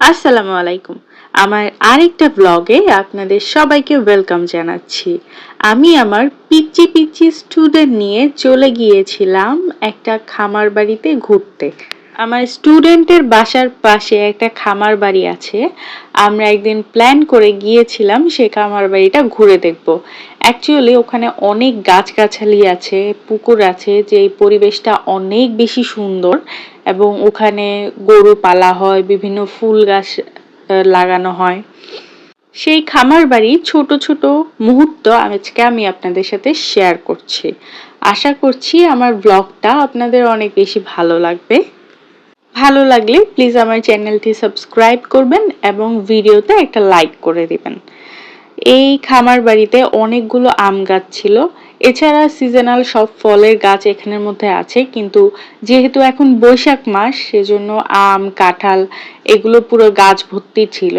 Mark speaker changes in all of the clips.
Speaker 1: আসসালামু আলাইকুম। আমার আরেকটা ব্লগে আপনাদের সবাইকে ওয়েলকাম জানাচ্ছি। আমি আমার পিচ্চি পিচ্চি স্টুডেন্ট নিয়ে চলে গিয়েছিলাম একটা খামার বাড়িতে ঘুরতে। আমার স্টুডেন্টের বাসার পাশে একটা খামার বাড়ি আছে। আমরা একদিন প্ল্যান করে গিয়েছিলাম সেই খামার বাড়িটা ঘুরে দেখব। অ্যাকচুয়ালি ওখানে অনেক গাছগাছালি আছে, পুকুর আছে, যে পরিবেশটা অনেক বেশি সুন্দর এবং ওখানে গরু পালা হয়, বিভিন্ন ফুল গাছ লাগানো হয়। সেই খামার বাড়ি ছোট ছোট মুহূর্ত আজকে আমি আপনাদের সাথে শেয়ার করছি। আশা করছি আমার ব্লগটা আপনাদের অনেক বেশি ভালো লাগবে। ভালো লাগলে প্লিজ আমার চ্যানেলটি সাবস্ক্রাইব করবেন এবং ভিডিওতে একটা লাইক করে দিবেন। এই খামার বাড়িতে অনেকগুলো আম গাছ ছিল, এছাড়া সিজনাল সব ফলের গাছ এখানের মধ্যে আছে, কিন্তু যেহেতু এখন বৈশাখ মাস সেজন্য আম কাঁঠাল এগুলো পুরো গাছ ভর্তি ছিল।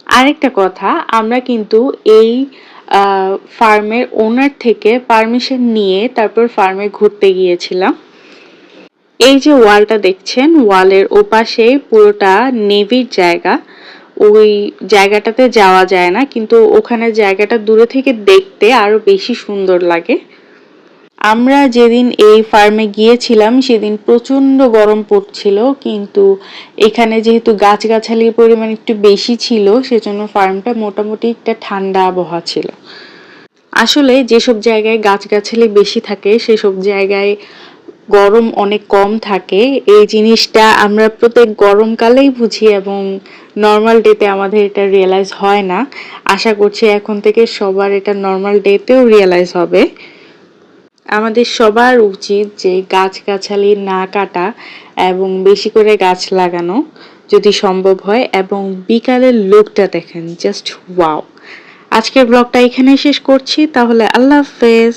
Speaker 1: আরেকটা কথা, আমরা কিন্তু এই ফার্মের ওনার থেকে পারমিশন নিয়ে তারপর ফার্মে ঘুরতে গিয়েছিলাম। এই যে ওয়ালটা দেখছেন, ওয়ালের ওপাশে পুরোটা নেভির জায়গা। ওই জায়গাটাতে যাওয়া যায় না, কিন্তু ওখানে জায়গাটা দূরে থেকে দেখতে আরো বেশি সুন্দর লাগে। আমরা যেদিন এই ফার্মে গিয়েছিলাম সেদিন প্রচন্ড গরম পড়ছিল, কিন্তু এখানে যেহেতু গাছগাছালির পরিমাণ একটু বেশি ছিল সেজন্য ফার্মটা মোটামুটি একটা ঠান্ডা আবহাওয়া ছিল। আসলে যেসব জায়গায় গাছগাছালি বেশি থাকে সেসব জায়গায় গরম অনেক কম থাকে, এই জিনিসটা আমরা প্রত্যেক গরমকালেই বুঝি এবং নর্মাল ডেতে আমাদের এটা রিয়েলাইজ হয় না। আশা করছি এখন থেকে সবার এটা নর্মাল ডেতেও রিয়েলাইজ হবে। আমাদের সবার উচিত যে গাছগাছালি না কাটা এবং বেশি করে গাছ লাগানো যদি সম্ভব হয়। এবং বিকালের লুকটা দেখেন, জাস্ট ওয়াও। আজকের ব্লগটা এখানেই শেষ করছি, তাহলে আল্লাহ হাফেজ।